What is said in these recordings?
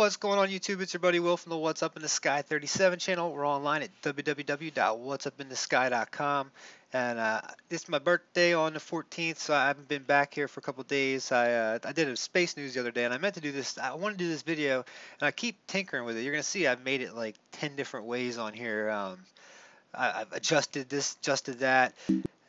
What's going on YouTube? It's your buddy Will from the What's Up in the Sky 37 channel. We're online at www.whatsupinthesky.com. And it's my birthday on the 14th, so I haven't been back here for a couple days. I did a space news the other day, and I meant to do this. I want to do this video, and I keep tinkering with it. You're going to see I've made it like 10 different ways on here. I've adjusted this, adjusted that.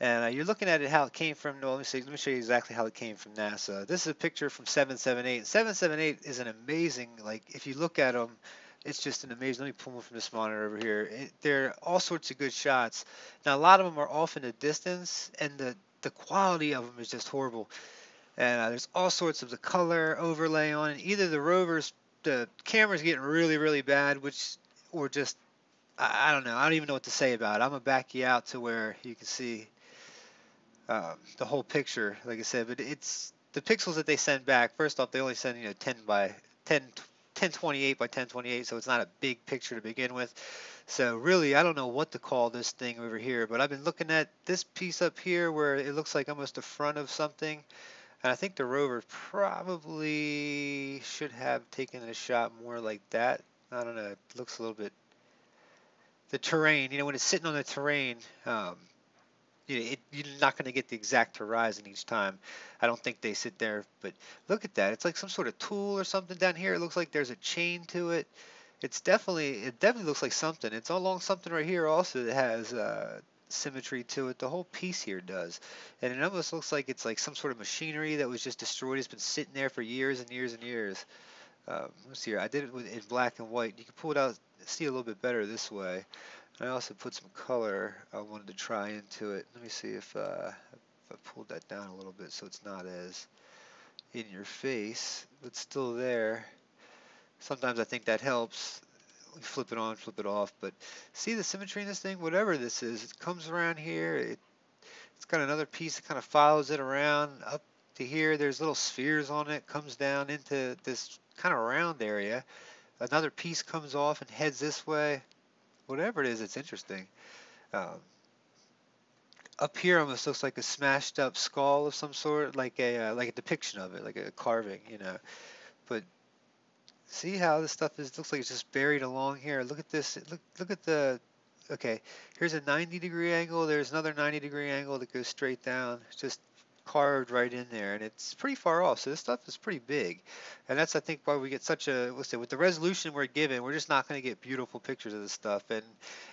And you're looking at it how it came from. No, let me show you exactly how it came from NASA. This is a picture from 778. 778 is an amazing, like if you look at them, it's just an amazing. Let me pull one from this monitor over here. They're all sorts of good shots. Now a lot of them are off in the distance, and the quality of them is just horrible. And there's all sorts of the color overlay on it. Either the camera's getting really bad, or just I don't know. I don't even know what to say about it. I'm gonna back you out to where you can see the whole picture, like I said, but it's the pixels that they send back. First off, they only send 10 by 1028 by 1028, so it's not a big picture to begin with. So really, I don't know what to call this thing over here, but I've been looking at this piece up here where it looks like almost the front of something, and I think the rover probably should have taken a shot more like that. I don't know. It looks a little bit the terrain. When it's sitting on the terrain. You're not going to get the exact horizon each time. I don't think they sit there, but look at that. It's like some sort of tool or something down here. It looks like there's a chain to it. It definitely looks like something. It's along something right here also that has symmetry to it. The whole piece here does. And it almost looks like it's like some sort of machinery that was just destroyed. It's been sitting there for years and years and years. Let's see here. I did it in black and white. You can pull it out, see a little bit better this way. I also put some color I wanted to try into it. Let me see if I pulled that down a little bit so it's not as in your face, but still there. Sometimes I think that helps. We flip it on, flip it off, but see the symmetry in this thing? Whatever this is, it comes around here. It's got another piece that kind of follows it around up to here. There's little spheres on it, comes down into this kind of round area. Another piece comes off and heads this way. Whatever it is, it's interesting. Up here almost looks like a smashed up skull of some sort, like a depiction of it, like a carving, But see how this stuff looks like it's just buried along here. Look at this. Look at the. Okay, here's a 90-degree angle. There's another 90-degree angle that goes straight down. It's just carved right in there, and it's pretty far off, so this stuff is pretty big, and that's I think why we get such a, let's say, with the resolution we're given, we're just not going to get beautiful pictures of this stuff, and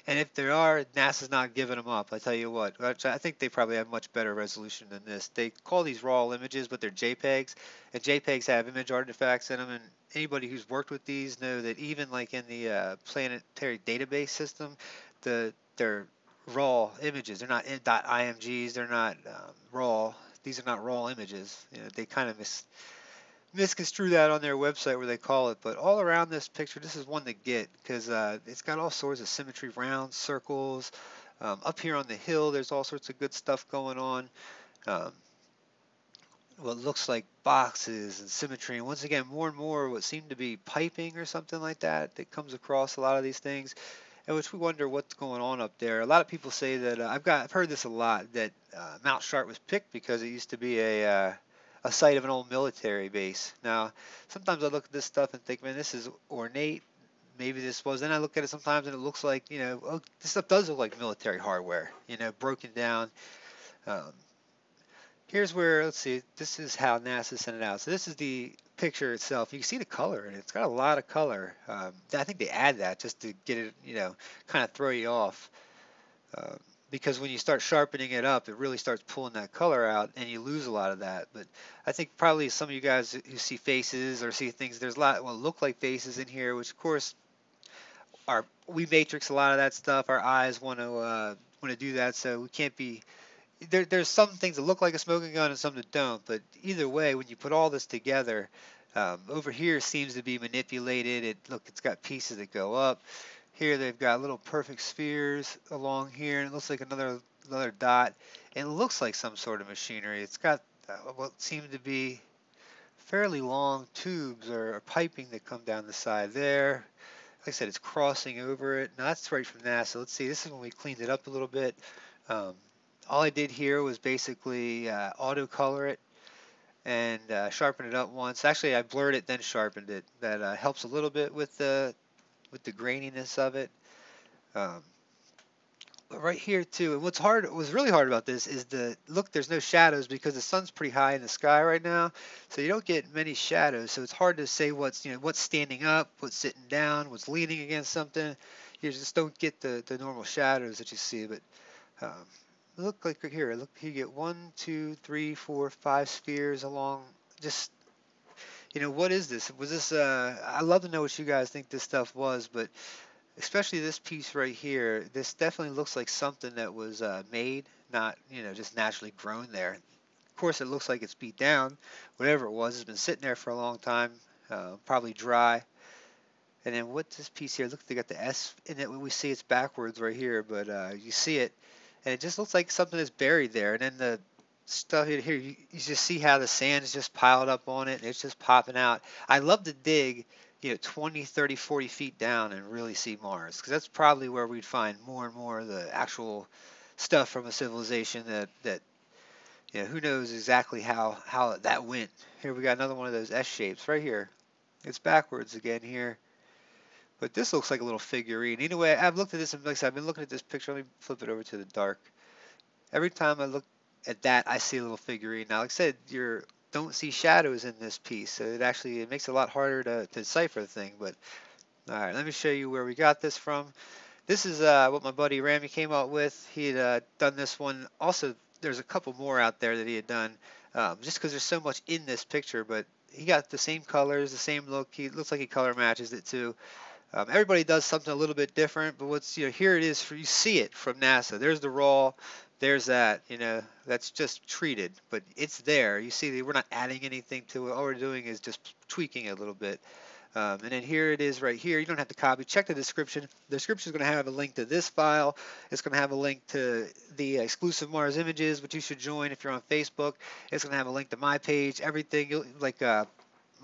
if there are, NASA's not giving them up. I tell you what, I think they probably have much better resolution than this. They call these raw images, but they're JPEGs, and JPEGs have image artifacts in them, and anybody who's worked with these know that even like in the planetary database system, they're raw images. They're not .imgs. They're not raw. These are not raw images. They kind of misconstrue that on their website where they call it. But all around this picture, this is one to get because it's got all sorts of symmetry, round circles. Up here on the hill, there's all sorts of good stuff going on. What looks like boxes and symmetry, and once again, more and more what seem to be piping or something like that comes across a lot of these things. In which we wonder what's going on up there. A lot of people say that I've heard this a lot, that Mount Sharp was picked because it used to be a site of an old military base. Now, sometimes I look at this stuff and think, man, this is ornate. Maybe this was. Then I look at it sometimes and it looks like, oh, this stuff does look like military hardware, broken down. Here's where, let's see, this is how NASA sent it out. So this is the picture itself. You can see the color, and it's got a lot of color. I think they add that just to get it, kind of throw you off. Because when you start sharpening it up, it really starts pulling that color out, and you lose a lot of that. But I think probably some of you guys who see faces or see things, there's a lot what look like faces in here, which of course we matrix a lot of that stuff. Our eyes want to do that, so we can't be. There's some things that look like a smoking gun and some that don't, but either way, when you put all this together, over here seems to be manipulated. It's got pieces that go up. Here they've got little perfect spheres along here, and it looks like another dot, and it looks like some sort of machinery. It's got what seem to be fairly long tubes or piping that come down the side there. Like I said, it's crossing over it. Now that's right from NASA. Let's see, this is when we cleaned it up a little bit. All I did here was basically auto color it, and sharpened it up once. Actually, I blurred it then sharpened it. That helps a little bit with the graininess of it. Um, but right here too, and what's really hard about this is look. There's no shadows because the sun's pretty high in the sky right now, so you don't get many shadows. So it's hard to say what's standing up, what's sitting down, what's leaning against something. You just don't get the normal shadows that you see. But um, look like right here. Look, you get 1, 2, 3, 4, 5 spheres along. Just what is this? Was this? I'd love to know what you guys think this stuff was, but especially this piece right here, this definitely looks like something that was made, not just naturally grown there. Of course, it looks like it's beat down. Whatever it was, it's been sitting there for a long time, probably dry. And then what's this piece here? Look, they got the S in it. We see it's backwards right here, but you see it, and it just looks like something is buried there. And then the stuff here, you just see how the sand is just piled up on it, and it's just popping out. I love to dig, 20, 30, 40 feet down and really see Mars, because that's probably where we'd find more and more of the actual stuff from a civilization that who knows exactly how that went. Here we got another one of those S shapes right here. It's backwards again here. But this looks like a little figurine. Anyway, I've looked at this and like I said, I've been looking at this picture. Let me flip it over to the dark. Every time I look at that, I see a little figurine. Now, like I said, you don't see shadows in this piece, so it makes it a lot harder to decipher the thing. But all right, let me show you where we got this from. This is what my buddy Ramy came up with. He had done this one. Also, there's a couple more out there that he had done, just because there's so much in this picture. But he got the same colors, the same look. He looks like he color matches it too. Everybody does something a little bit different, but here it is. You see it from NASA. There's the raw. There's that. That's just treated, but it's there. You see, we're not adding anything to it. All we're doing is just tweaking it a little bit. And then here it is right here. You don't have to copy. Check the description. The description is going to have a link to this file. It's going to have a link to the exclusive Mars images, which you should join if you're on Facebook. It's going to have a link to my page, everything like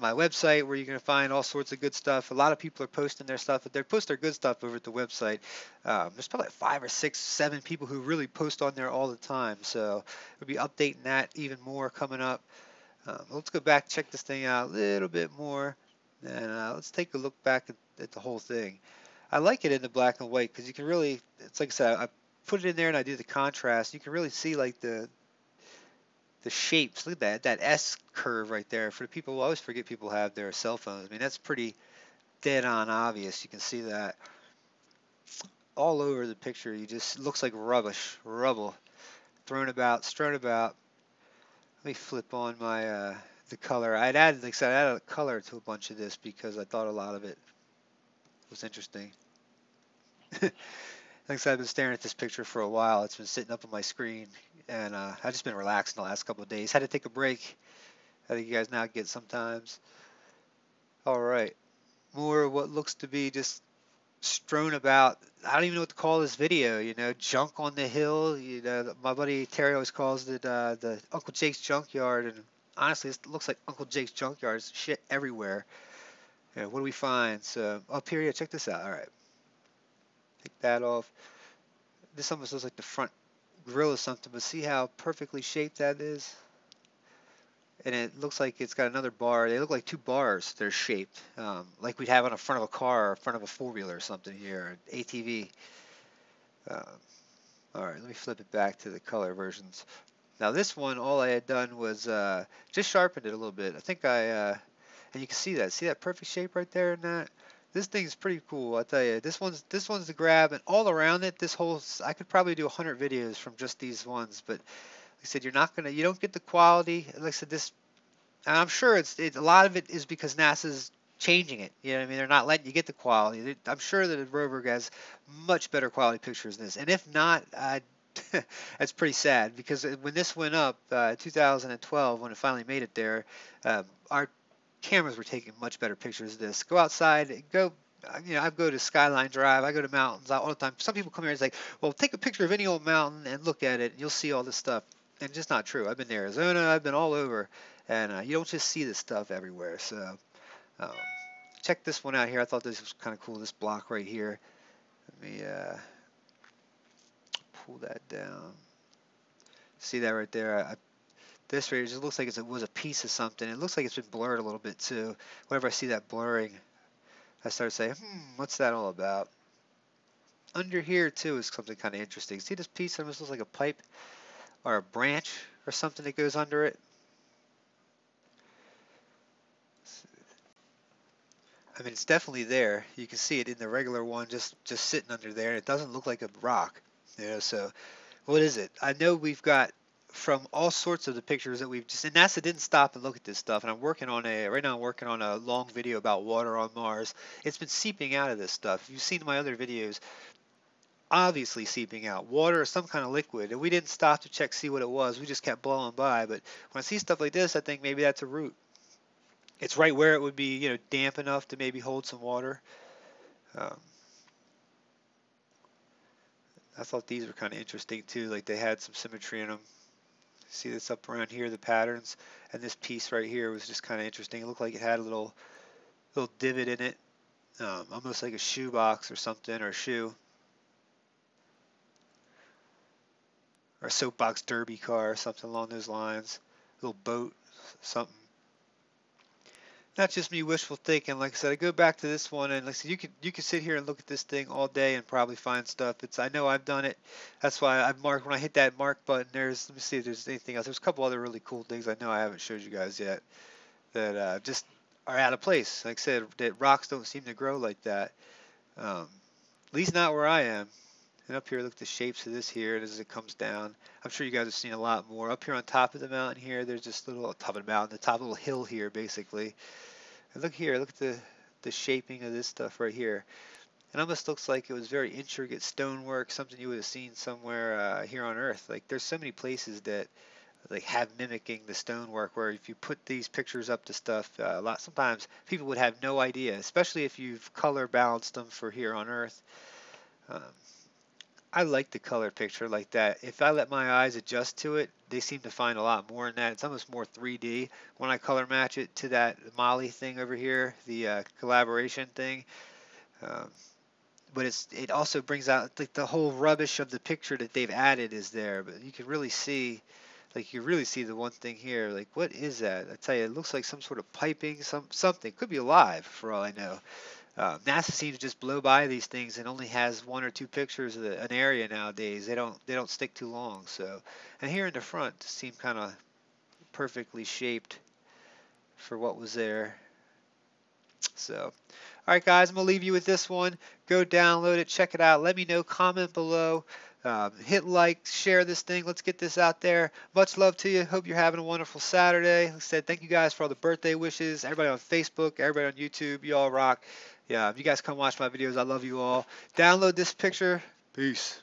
my website, where you're going to find all sorts of good stuff. A lot of people are posting their stuff, but they post their good stuff over at the website. There's probably like 5 or 6, 7 people who really post on there all the time. So we'll be updating that even more coming up. Let's go back, check this thing out a little bit more. And let's take a look back at the whole thing. I like it in the black and white because you can really, it's like I said, I put it in there and I do the contrast. You can really see like the shapes. Look at that S curve right there. For the people, I always forget people have their cell phones. I mean, that's pretty dead on obvious. You can see that all over the picture. You just looks like rubble, thrown about, strewn about. Let me flip on my the color. I'd added, like I said, I added a color to a bunch of this because I thought a lot of it was interesting. Like I said, I've been staring at this picture for a while. It's been sitting up on my screen, and I've just been relaxing the last couple of days. Had to take a break. I think you guys now get sometimes. All right, more of what looks to be just strewn about. I don't even know what to call this video. Junk on the hill. My buddy Terry always calls it the Uncle Jake's junkyard, and honestly, it looks like Uncle Jake's junkyard. There's shit everywhere. What do we find? So up here, yeah, check this out. All right, take that off. This almost looks like the front grill or something, but see how perfectly shaped that is? And it looks like it's got another bar. They look like 2 bars. They're shaped like we'd have on the front of a car or front of a 4-wheeler or something here, an ATV. All right, let me flip it back to the color versions. Now this one, all I had done was just sharpened it a little bit. I think and you can see that perfect shape right there in that. This thing's pretty cool, I tell you. This one's the grab, and all around it, I could probably do 100 videos from just these ones, but like I said, you don't get the quality. Like I said, and I'm sure it's a lot of it is because NASA's changing it. You know what I mean? They're not letting you get the quality. I'm sure that Rover has much better quality pictures than this. And if not, that's pretty sad because when this went up, 2012, when it finally made it there, our cameras were taking much better pictures of this. Go outside, I go to Skyline Drive, I go to mountains all the time. Some people come here and say, well, take a picture of any old mountain and look at it, and you'll see all this stuff. And it's just not true. I've been to Arizona, I've been all over, and you don't just see this stuff everywhere. So um, check this one out here. I thought this was kind of cool, this block right here. Let me pull that down. See that right there? I This right here just looks like it was a piece of something. It looks like it's been blurred a little bit too. Whenever I see that blurring, I start saying, what's that all about? Under here too is something kind of interesting. See this piece that almost looks like a pipe or a branch or something that goes under it? I mean, it's definitely there. You can see it in the regular one, just sitting under there. It doesn't look like a rock, you know. So, what is it? I know we've got from all sorts of the pictures that we've just. And NASA didn't stop and look at this stuff. And I'm working on right now. I'm working on a long video about water on Mars. It's been seeping out of this stuff. If you've seen my other videos, obviously seeping out water or some kind of liquid. And we didn't stop to check see what it was. We just kept blowing by. But when I see stuff like this, I think maybe that's a root. It's right where it would be, you know, damp enough to maybe hold some water. Um, I thought these were kind of interesting too. Like they had some symmetry in them. See this up around here, the patterns, and this piece right here was just kind of interesting. It looked like it had a little divot in it, almost like a shoe box or something, or a shoe, or a soapbox derby car or something along those lines. A little boat, something. Not just me wishful thinking. Like I said, I go back to this one, and like I said, you could sit here and look at this thing all day and probably find stuff. I know I've done it. That's why I've marked when I hit that mark button. Let me see if there's anything else. There's a couple other really cool things I know I haven't showed you guys yet that just are out of place. Like I said, that rocks don't seem to grow like that. At least not where I am. And up here, look at the shapes of this here as it comes down. I'm sure you guys have seen a lot more. Up here on top of the mountain here, there's just little top of the mountain, the top of a little hill here, basically. And look here, look at the shaping of this stuff right here. It almost looks like it was very intricate stonework, something you would have seen somewhere here on Earth. Like there's so many places that like have mimicking the stonework where if you put these pictures up to stuff, sometimes people would have no idea, especially if you've color balanced them for here on Earth. Um, I like the color picture like that. If I let my eyes adjust to it, they seem to find a lot more in that. It's almost more 3D when I color match it to that Molly thing over here, the collaboration thing. Um, but it also brings out like the whole rubbish of the picture that they've added is there. But you can really see, like you really see the one thing here. Like what is that? I tell you, it looks like some sort of piping, something. Could be alive for all I know. NASA seems to just blow by these things and only has one or two pictures of an area nowadays. They don't stick too long. So, and here in the front seem kind of perfectly shaped for what was there. So, all right, guys, I'm gonna leave you with this one. Go download it, check it out. Let me know. Comment below. Hit like, share this thing. Let's get this out there. Much love to you. Hope you're having a wonderful Saturday. Like I said, thank you guys for all the birthday wishes. Everybody on Facebook, everybody on YouTube, you all rock. Yeah, if you guys come watch my videos, I love you all. Download this picture. Peace.